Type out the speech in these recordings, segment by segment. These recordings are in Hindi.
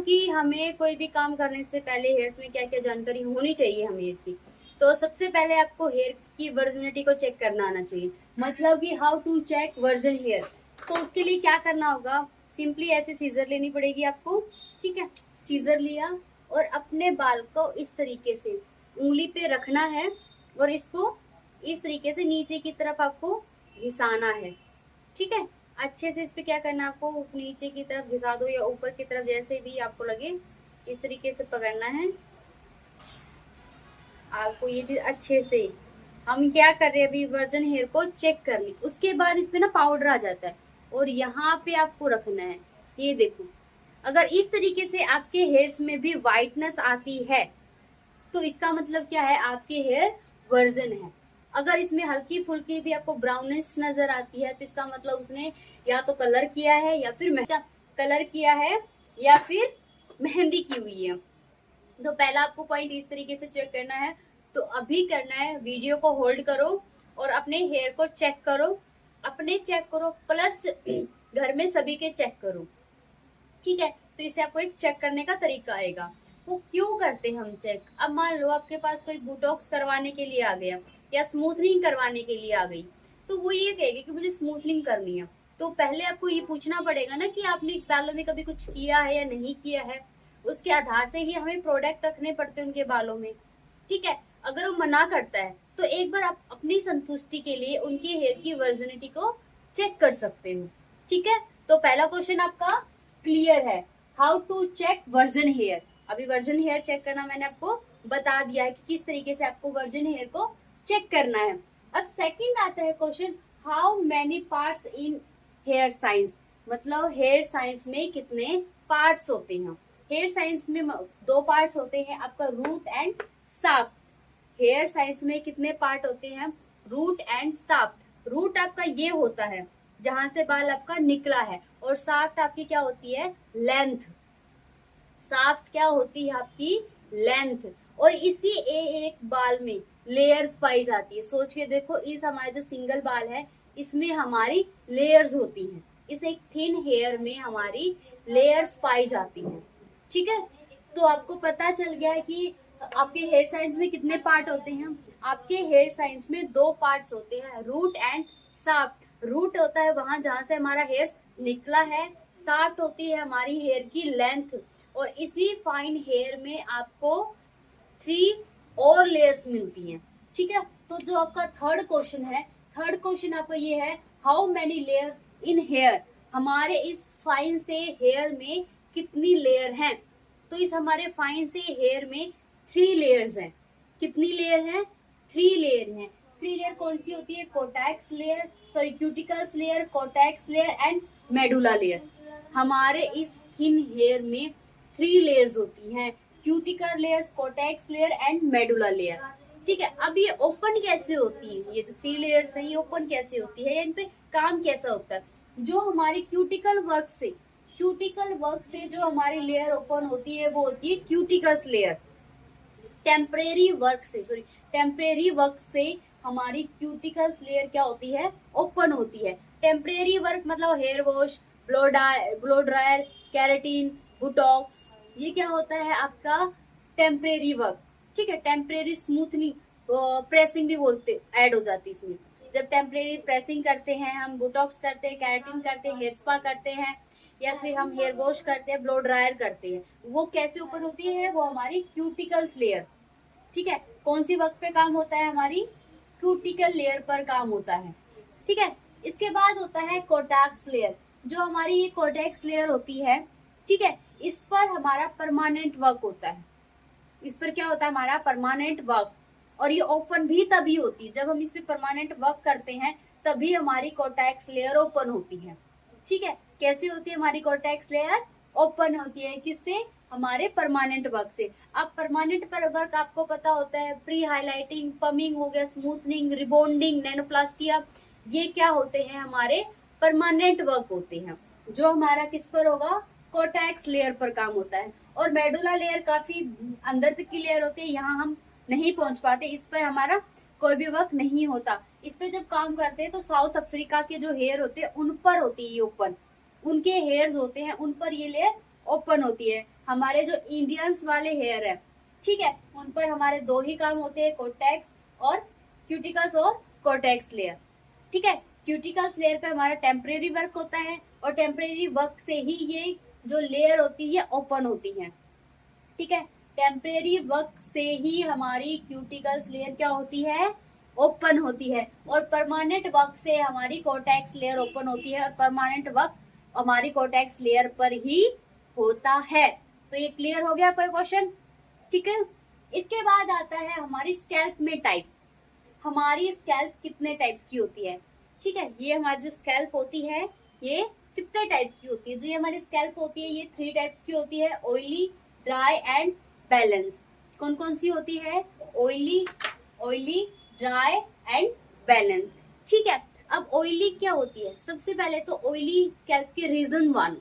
कि हमें कोई भी काम करने से पहले हेयर्स में क्या क्या जानकारी होनी चाहिए हमें हेयर की। तो सबसे पहले आपको हेयर की वर्जिनिटी को चेक करना आना चाहिए, मतलब कि how to check version hair. तो उसके लिए क्या करना होगा, सिंपली ऐसे सीजर लेनी पड़ेगी आपको। ठीक है, सीजर लिया और अपने बाल को इस तरीके से उंगली पे रखना है और इसको इस तरीके से नीचे की तरफ आपको घिसाना है। ठीक है, अच्छे से इस पे क्या करना है, आपको नीचे की तरफ घिसा दो या ऊपर की तरफ, जैसे भी आपको लगे इस तरीके से पकड़ना है आपको। ये चीज अच्छे से हम क्या कर रहे हैं, अभी वर्जन हेयर को चेक कर ली, उसके बाद इस पे ना पाउडर आ जाता है और यहाँ पे आपको रखना है। ये देखो, अगर इस तरीके से आपके हेयर्स में भी व्हाइटनेस आती है तो इसका मतलब क्या है, आपके हेयर वर्जन है। अगर इसमें हल्की फुल्की भी आपको ब्राउनिश नजर आती है तो इसका मतलब उसने या तो कलर किया है या फिर कलर किया है या फिर मेहंदी की हुई है। तो पहला आपको पॉइंट इस तरीके से चेक करना है। तो अभी करना है, वीडियो को होल्ड करो और अपने हेयर को चेक करो, अपने चेक करो प्लस घर में सभी के चेक करो। ठीक है, तो इससे आपको एक चेक करने का तरीका आएगा। वो क्यों करते हैं हम चेक, अब मान लो आपके पास कोई बोटॉक्स करवाने के लिए आ गया या स्मूथनिंग करवाने के लिए आ गई, तो वो ये कहेगी कि मुझे स्मूथनिंग करनी है। तो पहले आपको ये पूछना पड़ेगा ना कि आपने बालों में कभी कुछ किया है या नहीं किया है, उसके आधार से ही हमें प्रोडक्ट रखने पड़ते हैं उनके बालों में। ठीक है, अगर वो मना करता है तो एक बार आप अपनी संतुष्टि के लिए उनके हेयर की वर्जिनिटी को चेक कर सकते हो। ठीक है, तो पहला क्वेश्चन आपका क्लियर है, how to check version hair. अभी वर्जन हेयर चेक करना मैंने आपको बता दिया है कि किस तरीके से आपको वर्जन हेयर को चेक करना है। अब सेकंड आता है question, how many parts in hair science, मतलब हेयर साइंस में कितने पार्ट्स होते हैं। हेयर साइंस में दो पार्ट्स होते हैं, आपका root and shaft. Hair science में कितने पार्ट होते हैं, रूट एंड साफ्ट। रूट आपका ये होता है जहां से बाल आपका निकला है, और साफ्ट आपकी क्या होती है, लेंथ। साफ्ट क्या होती है आपकी, लेंथ। और इसी एक बाल में लेयर्स पाई जाती है। सोच के देखो, इस हमारे जो सिंगल बाल है इसमें हमारी लेयर्स होती हैं, इस एक थिन हेयर में हमारी लेयर्स पाई जाती हैं। ठीक है, तो आपको पता चल गया है कि आपके हेयर साइंस में कितने पार्ट होते हैं। आपके हेयर साइंस में दो पार्ट्स होते हैं, रूट एंड साफ्ट। रूट होता है वहां जहां से हमारा हेयर निकला है, साफ्ट होती है हमारी हेयर की लेंथ। और इसी फाइन हेयर में आपको 3 और लेयर्स मिलती हैं। ठीक है, तो जो आपका थर्ड क्वेश्चन है, थर्ड क्वेश्चन आपका ये है, how many layers in hair. हमारे इस फाइन से हेयर में कितनी लेयर हैं। तो इस हमारे फाइन से हेयर में 3 लेयर्स हैं। कितनी लेयर हैं, 3 लेयर हैं। 3 लेयर कौन सी होती है, cortex layer, sorry cuticles layer, cortex layer and medulla layer. हमारे इस थिन हेयर में 3 लेयर्स होती हैं, cuticle layers, cortex layer and medulla layer. ठीक है, अब ये ओपन कैसे होती है, ये जो 3 लेयर्स है ये ओपन कैसे होती है, या इन पे काम कैसा होता है। जो हमारी क्यूटिकल वर्क से जो हमारी लेयर ओपन होती है वो होती है क्यूटिकल्स लेयर। टेम्परेरी वर्क से हमारी क्यूटिकल लेयर क्या होती है, ओपन होती है। टेम्परेरी वर्क मतलब hair wash, blow dryer, keratin, Botox, ये क्या होता है आपका टेम्परेरी वर्क। ठीक है, टेम्परेरी स्मूथनिंग, प्रेसिंग भी बोलते ऐड हो जाती है इसमें। जब टेम्परेरी प्रेसिंग करते हैं, हम बोटॉक्स करते हैं, केराटिन करते हैं, हेयर स्पा करते हैं, या फिर हम हेयर वॉश करते हैं, ब्लो ड्रायर करते हैं, वो कैसे ओपन होती है, वो हमारी क्यूटिकल्स लेयर। ठीक है, कौन सी वक्त पे काम होता है, हमारी क्यूटिकल लेयर पर काम होता है। ठीक है, इसके बाद होता है कोटैक्स लेयर। जो हमारी ये कोटैक्स लेयर होती है, ठीक है, इस पर हमारा परमानेंट वर्क होता है। इस पर क्या होता है, हमारा परमानेंट वर्क। और ये ओपन भी तभी होती है जब हम इस पे परमानेंट वर्क करते हैं, तभी हमारी कोटैक्स लेयर ओपन होती है। ठीक है, कैसे होती है हमारी कोटैक्स लेयर, ओपन होती है, किससे, हमारे परमानेंट वर्क से। अब परमानेंट पर वर्क आपको पता होता है, प्री हाईलाइटिंग, पमिंग हो गया, स्मूथनिंग, रिबॉन्डिंग, नैनोप्लास्टिया, ये क्या होते हैं, हमारे परमानेंट वर्क होते हैं। जो हमारा किस पर होगा, कोटैक्स लेयर पर काम होता है। और मेडुला लेयर काफी अंदर तक की लेयर होती है, यहाँ हम नहीं पहुंच पाते, इस पर हमारा कोई भी वर्क नहीं होता। इस पे जब काम करते हैं तो साउथ अफ्रीका के जो हेयर होते हैं उन पर होती है ये ओपन, उनके हेयर्स होते हैं उन पर ये लेयर ओपन होती है। हमारे जो इंडियंस वाले हेयर है, ठीक है, उन पर हमारे दो ही काम होते हैं, कोटेक्स और क्यूटिकल्स और कोटेक्स लेयर। ठीक है, क्यूटिकल्स लेयर पर हमारा टेम्परेरी वर्क होता है और टेम्परेरी वर्क से ही ये जो लेयर होती है ओपन होती है। ठीक है, टेम्परेरी वर्क से ही हमारी क्यूटिकल्स लेयर क्या होती है, ओपन होती है। और परमानेंट वर्क से हमारी कोटेक्स लेयर ओपन होती है और परमानेंट वर्क हमारी कोटेक्स लेयर पर ही होता है। तो ये क्लियर हो गया कोई क्वेश्चन? ठीक है, इसके बाद आता है हमारी स्कैल्प में टाइप। हमारी स्कैल्प कितने टाइप्स की होती है? ठीक है, ये हमारी जो स्कैल्प होती है ये कितने टाइप की होती है? जो ये हमारी स्कैल्प होती है ये 3 टाइप्स की होती है, ऑयली, ड्राई एंड बैलेंस। कौन कौन सी होती है? Oily, dry and balance. ठीक है, अब ऑयली क्या होती है? सबसे पहले तो ऑयली स्कैल्प के रीजन 1।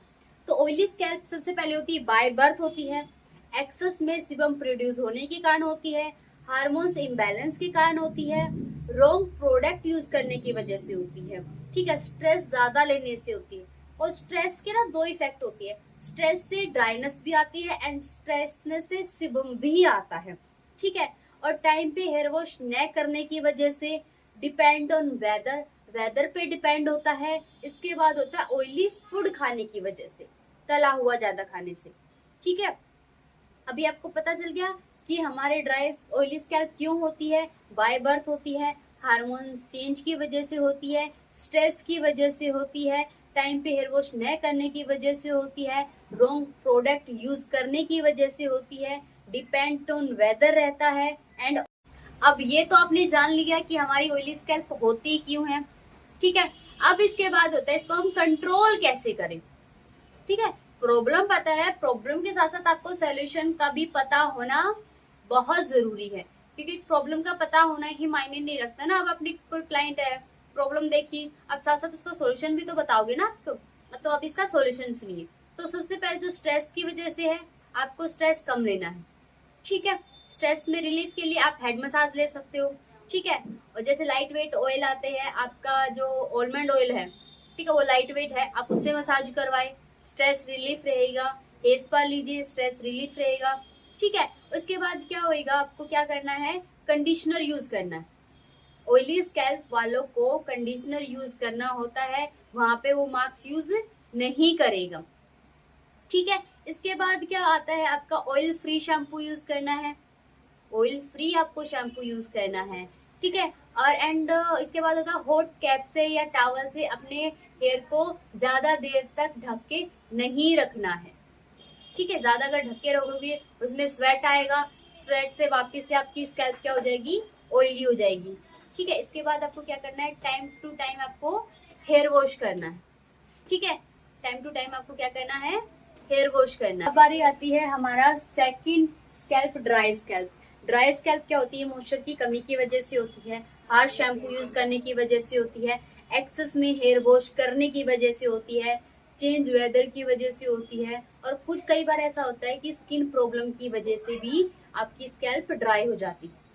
तो ऑयली स्कैल्प सबसे पहले होती है बाय बर्थ होती है, एक्सेस में सीबम प्रोड्यूस होने के कारण होती है, हार्मोन्स इम्बैलेंस के कारण होती है, रॉन्ग प्रोडक्ट यूज करने की वजह से होती है। ठीक है, स्ट्रेस ज्यादा लेने से होती है। और स्ट्रेस के ना 2 इफेक्ट होती है, स्ट्रेस से ड्राइनेस भी आती है एंड स्ट्रेसनेस से सिबम भी आता है। ठीक है, और टाइम पे हेयर वॉश न करने की वजह से, डिपेंड ऑन वेदर पे डिपेंड होता है। इसके बाद होता है ऑयली फूड खाने की वजह से, तला हुआ ज्यादा खाने से। ठीक है, अभी आपको पता चल गया कि हमारे ड्राई ऑयली स्कैल्प क्यों होती है, बाय बर्थ होती है, हार्मोन्स चेंज की वजह से होती है, स्ट्रेस की वजह से होती है, टाइम पे हेयर वॉश न करने की वजह से होती है, रॉन्ग प्रोडक्ट यूज करने की वजह से होती है, डिपेंड ऑन वेदर रहता है। एंड अब ये तो आपने जान लिया कि हमारी ऑयली स्कैल्प होती क्यों है। ठीक है, अब इसके बाद होता है इसको हम कंट्रोल कैसे करें। ठीक है, प्रॉब्लम पता है, प्रॉब्लम के साथ साथ आपको सॉल्यूशन का भी पता होना बहुत जरूरी है, क्योंकि प्रॉब्लम का पता होना ही मायने नहीं रखता ना। अब अपनी कोई क्लाइंट है, प्रॉब्लम देखी, अब साथ साथ उसका सॉल्यूशन भी तो बताओगे ना आपको, मतलब अब इसका सॉल्यूशन सुनिए। तो सबसे पहले जो स्ट्रेस की वजह से है, आपको स्ट्रेस कम लेना है। ठीक है, स्ट्रेस में रिलीफ के लिए आप हेड मसाज ले सकते हो। ठीक है, और जैसे लाइट वेट ऑयल आते हैं, आपका जो आलमंड ऑयल है, ठीक है, वो लाइट वेट है, आप उससे मसाज करवाए, स्ट्रेस रिलीफ रहेगा। हेयर स्पा लीजिए, स्ट्रेस रिलीफ रहेगा। ठीक है, उसके बाद क्या होएगा, आपको क्या करना है, कंडीशनर यूज करना है। ऑयली स्कैल्प वालों को कंडीशनर यूज करना होता है, वहां पे वो मास्क यूज नहीं करेगा। ठीक है, इसके बाद क्या आता है, आपका ऑयल फ्री शैम्पू यूज करना है, ऑयल फ्री आपको शैम्पू यूज करना है। ठीक है, और एंड इसके बाद होगा हॉट कैप से या टॉवल से अपने हेयर को ज्यादा देर तक ढक के नहीं रखना है। ठीक है, ज्यादा अगर ढके रहोगे उसमें स्वेट आएगा, स्वेट से वापस से आपकी स्कैल्प क्या हो जाएगी, ऑयली हो जाएगी। ठीक है, इसके बाद आपको क्या करना है, टाइम टू टाइम आपको हेयर वॉश करना है। ठीक है, टाइम टू टाइम आपको क्या करना है, हेयर वॉश करना है। अब बारी आती है हमारा second scalp, dry scalp. Dry scalp क्या होती है, मॉइस्चर की कमी की वजह से होती है, हार्श शैम्पू यूज करने की वजह से होती है, एक्सेस में हेयर वॉश करने की वजह से होती है, चेंज वेदर की वजह से होती है, और कुछ कई बार ऐसा होता है कि स्किन प्रॉब्लम की वजह से भी आपकी स्कैल्प ड्राई हो जाती है।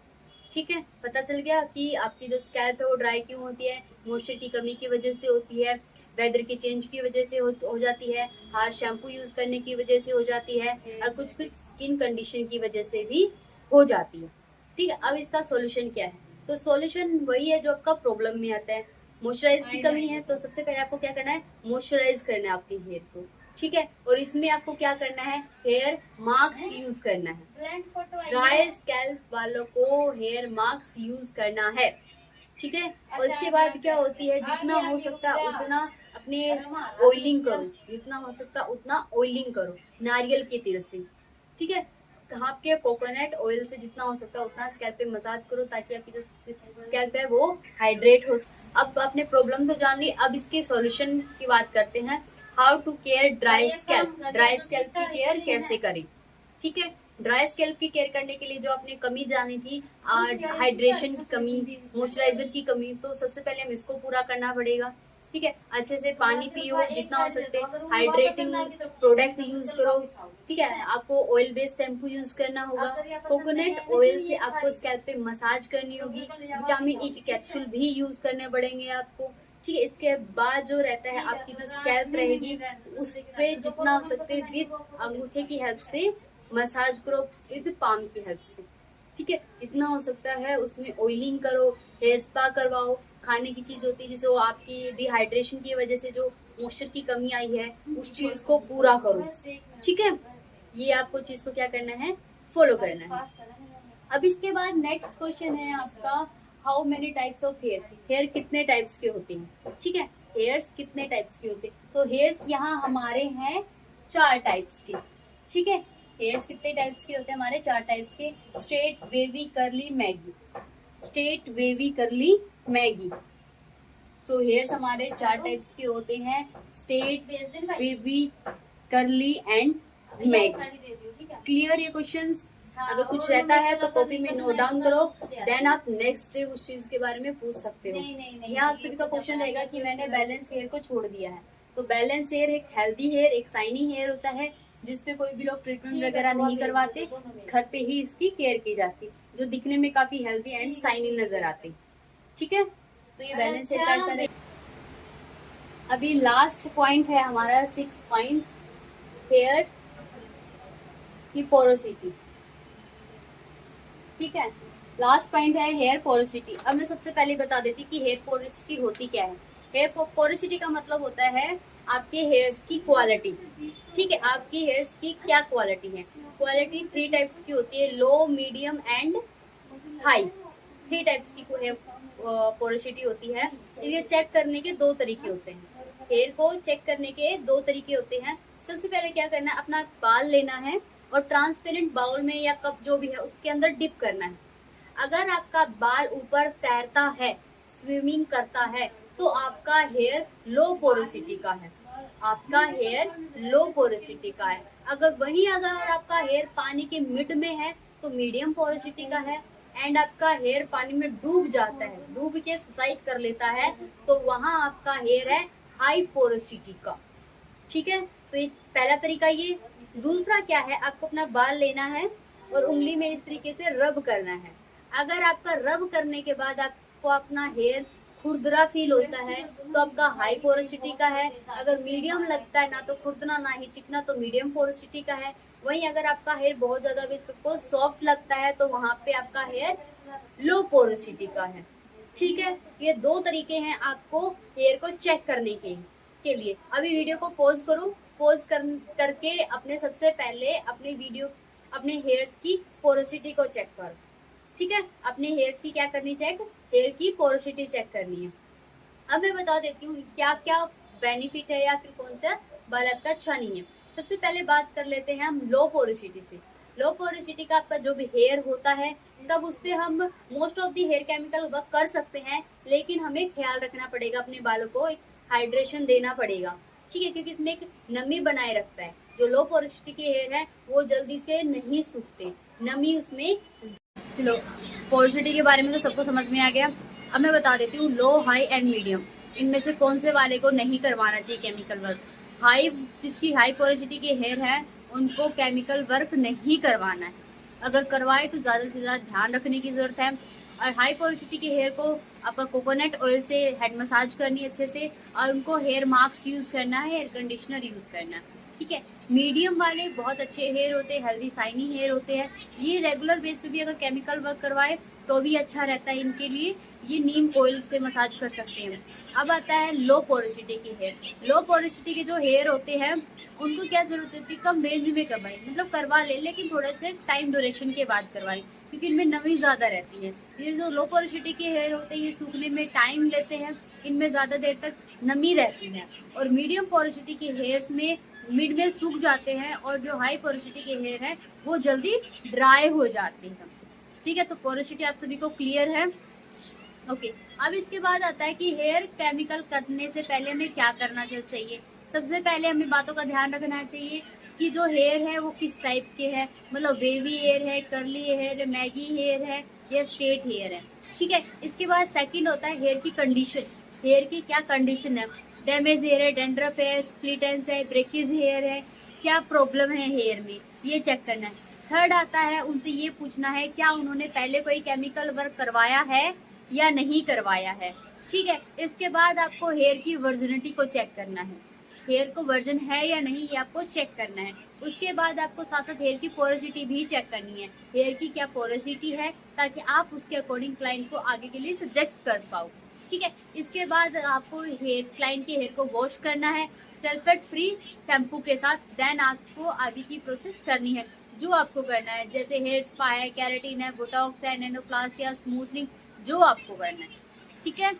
ठीक है, पता चल गया कि आपकी जो स्कैल्प है वो ड्राई क्यों होती है, मॉइस्चर की कमी की वजह से होती है, वेदर के चेंज की वजह से हो जाती है, हार्श शैम्पू यूज करने की वजह से हो जाती है, और कुछ कुछ स्किन कंडीशन की वजह से भी हो जाती है। ठीक है, अब इसका सॉल्यूशन क्या है, तो सॉल्यूशन वही है जो आपका प्रॉब्लम में आता है। मॉइस्चराइज की कमी है, तो सबसे पहले आपको क्या करना है, मॉइस्चराइज करना है आपके हेयर को। ठीक है, और इसमें आपको क्या करना है, हेयर मास्क यूज करना है। ड्राई स्कैल्प वालों को हेयर मास्क यूज करना है। ठीक है, और इसके बाद क्या होती है, जितना हो सकता है उतना अपने ऑयलिंग करो, जितना हो सकता है उतना ऑयलिंग करो नारियल के तेल से। ठीक है, आपके कोकोनट ऑयल से जितना हो सकता है उतना स्कैल्प पे मसाज करो, ताकि आपकी जो स्कैल्प है वो हाइड्रेट हो। अब आपने प्रॉब्लम तो जान ली, अब इसके सॉल्यूशन की बात करते हैं। How to care dry scalp, dry scalp की केयर कैसे करें। ठीक है, ड्राई स्कैल्प की केयर करने के लिए जो आपने कमी जानी थी, हाइड्रेशन की कमी, मॉइस्चराइजर की कमी, तो सबसे पहले हम इसको पूरा करना पड़ेगा। ठीक है, अच्छे से पानी पियो, जितना हो सकते हाइड्रेटिंग प्रोडक्ट यूज करो। ठीक है, आपको ऑयल बेस्ड शैम्पू यूज करना होगा, कोकोनट ऑयल से आपको स्कैल्प पे मसाज करनी होगी, विटामिन ई के कैप्सूल भी यूज करने पड़ेंगे आपको। ठीक है। इसके बाद जो रहता है आपकी जो स्कैल्प रहेगी उस पे जितना हो सकते विद अंगूठे की हेल्प से मसाज करो, विद पाम की हेल्प से, ठीक है। जितना हो सकता है उसमें ऑयलिंग करो, हेयर स्पा करवाओ। खाने की चीज होती है जैसे वो आपकी डिहाइड्रेशन की वजह से जो मॉइस्चर की कमी आई है उस चीज को पूरा करो, ठीक है। ये आपको चीज को क्या करना है, फॉलो करना है। अब इसके बाद नेक्स्ट क्वेश्चन है आपका, how many types of hair, hair कितने टाइप्स के होते हैं, ठीक है। हेयर्स कितने टाइप्स के होते हैं, तो हेयर्स यहाँ हमारे हैं 4 टाइप्स के, ठीक है। हेयर्स कितने टाइप्स के होते हैं हमारे, 4 टाइप्स के, straight, wavy, curly, Maggi. Straight, wavy, curly, Maggi. तो हेयर्स हमारे 4 टाइप्स के होते हैं, straight, wavy, curly and Maggi. Clear ये क्वेश्चंस? अगर कुछ रहता है तो कॉपी में नोट डाउन करो, देन आप नेक्स्ट डे उस चीज के बारे में पूछ सकते हो। यहाँ आप सभी का क्वेश्चन रहेगा कि मैंने बैलेंस हेयर को छोड़ दिया है, तो बैलेंस हेयर एक हेल्दी हेयर, एक शाइनी हेयर होता है जिसपे कोई भी लोग ट्रीटमेंट वगैरह नहीं करवाते, घर पे ही इसकी केयर की जाती, जो दिखने में काफी हेल्दी एंड शाइनी नजर आते, ठीक है। तो ये बैलेंस हेयर का ऐसा। अभी लास्ट पॉइंट है हमारा 6 पॉइंट, हेयर की पोरोसिटी, ठीक है। लास्ट पॉइंट है हेयर पोरोसिटी। अब मैं सबसे पहले बता देती कि हेयर पोरोसिटी होती क्या है। हेयर पोरोसिटी का मतलब होता है आपके हेयर्स की क्वालिटी, ठीक है। आपकी हेयर्स की क्या क्वालिटी है, क्वालिटी 3 टाइप्स की होती है, लो, मीडियम एंड हाई। 3 टाइप्स की हेयर पोरोसिटी होती है। ये चेक करने के 2 तरीके होते हैं, हेयर को चेक करने के 2 तरीके होते हैं। सबसे पहले क्या करना है, अपना बाल लेना है और ट्रांसपेरेंट बाउल में या कप जो भी है उसके अंदर डिप करना है। अगर आपका बाल ऊपर तैरता है, स्विमिंग करता है, तो आपका हेयर लो पोरोसिटी का है, आपका हेयर लो पोरोसिटी का है। अगर आपका हेयर पानी के मिड में है तो मीडियम पोरोसिटी का है, एंड आपका हेयर पानी में डूब जाता है, डूब के सुसाइड कर लेता है, तो वहां आपका हेयर है हाई पोरोसिटी का, ठीक है। तो ये पहला तरीका ये। दूसरा क्या है, आपको अपना बाल लेना है और उंगली में इस तरीके से रब करना है। अगर आपका रब करने के बाद आपको अपना हेयर खुरदरा फील होता है तो आपका हाई पोरोसिटी का है। अगर मीडियम लगता है, ना तो खुरदना ना ही चिकना, तो मीडियम पोरोसिटी का है। वहीं अगर आपका हेयर बहुत ज्यादा सॉफ्ट लगता है तो वहां पे आपका हेयर लो पोरोसिटी का है, ठीक है। ये 2 तरीके हैं आपको हेयर को चेक करने के लिए। अभी वीडियो को पॉज करो, करके अपने सबसे पहले अपने हेयर्स की पोरोसिटी को चेक करो, ठीक है। अपने हेयर्स की क्या करनी, हेयर की पोरोसिटी चेक करनी है। अब मैं बता देती हूँ क्या क्या बेनिफिट है या फिर कौन सा बाल आपका अच्छा नहीं है। सबसे पहले बात कर लेते हैं हम लो पोरोसिटी से। लो पोरोसिटी का आपका जो भी हेयर होता है तब उस पर हम most of the hair chemical work कर सकते हैं, लेकिन हमें ख्याल रखना पड़ेगा, अपने बालों को एक हाइड्रेशन देना पड़ेगा, ठीक है, क्योंकि इसमें एक नमी बनाए रखता है। जो लो पोरोसिटी के हेयर है वो जल्दी से नहीं सूखते, नमी उसमें। चलो, पोरोसिटी के बारे में तो सबको समझ में आ गया। अब मैं बता देती हूँ लो, हाई एंड मीडियम, इनमें से कौन से वाले को नहीं करवाना चाहिए केमिकल वर्क। जिसकी हाई पोरोसिटी के हेयर है उनको केमिकल वर्क नहीं करवाना है। अगर करवाए तो ज्यादा से ज्यादा ध्यान रखने की जरूरत है। और हाई पोरोसिटी के हेयर को आपका कोकोनट ऑयल से हेड मसाज करनी है अच्छे से, और उनको हेयर मास्क यूज करना है, हेयर कंडीशनर यूज करना है, ठीक है। मीडियम वाले बहुत अच्छे हेयर होते हैं, हेल्दी शाइनी हेयर होते हैं। ये रेगुलर बेस पे भी अगर केमिकल वर्क करवाए तो भी अच्छा रहता है इनके लिए। ये नीम ऑयल से मसाज कर सकते हैं। अब आता है लो पोरोसिटी के हेयर। लो पोरोसिटी के जो हेयर होते हैं उनको क्या जरूरत होती है, कम रेंज में करवाएं, मतलब करवा ले लेकिन थोड़े से टाइम ड्यूरेशन के बाद करवाएं, क्योंकि इनमें नमी ज्यादा रहती है। ये जो लो पोरोसिटी के हेयर होते हैं ये सूखने में टाइम लेते हैं, इनमें ज्यादा देर तक नमी रहती है। और मीडियम पोरोसिटी के हेयर्स में मिड में सूख जाते हैं, और जो हाई पोरोसिटी के हेयर है वो जल्दी ड्राई हो जाते हैं, ठीक है। तो पोरोसिटी आप सभी को क्लियर है, ओके। अब इसके बाद आता है कि हेयर केमिकल कटने से पहले हमें क्या करना चाहिए। सबसे पहले हमें बातों का ध्यान रखना चाहिए कि जो हेयर है वो किस टाइप के है, मतलब वेवी हेयर है, कर्ली हेयर, मैगी हेयर है या स्ट्रेट हेयर है, ठीक है। इसके बाद सेकंड होता है हेयर की कंडीशन, हेयर की क्या कंडीशन है, डैमेज हेयर है, डेंड्रफ है, स्प्लिट एंड्स है, ब्रेकेज हेयर है, क्या प्रॉब्लम है हेयर में, ये चेक करना है। थर्ड आता है उनसे ये पूछना है क्या उन्होंने पहले कोई केमिकल वर्क करवाया है या नहीं करवाया है, ठीक है। इसके बाद आपको हेयर की वर्जिनिटी को चेक करना है, हेयर को वर्जन है या नहीं ये आपको चेक करना है। उसके बाद आपको साथ साथ हेयर की पोरोसिटी भी चेक करनी है, हेयर की क्या पोरोसिटी है, ताकि आप उसके अकॉर्डिंग क्लाइंट को आगे के लिए सजेस्ट कर पाओ। ठीक है। इसके बाद आपको हेयर क्लाइंट के हेयर को वॉश करना है सल्फेट फ्री शैम्पू के साथ। देन आपको आगे की प्रोसेस करनी है जो आपको करना है, जैसे हेयर स्पा है, केराटिन है, बोटॉक्स है, नैनोप्लास्ट या स्मूथनिंग, जो आपको करना है। ठीक है।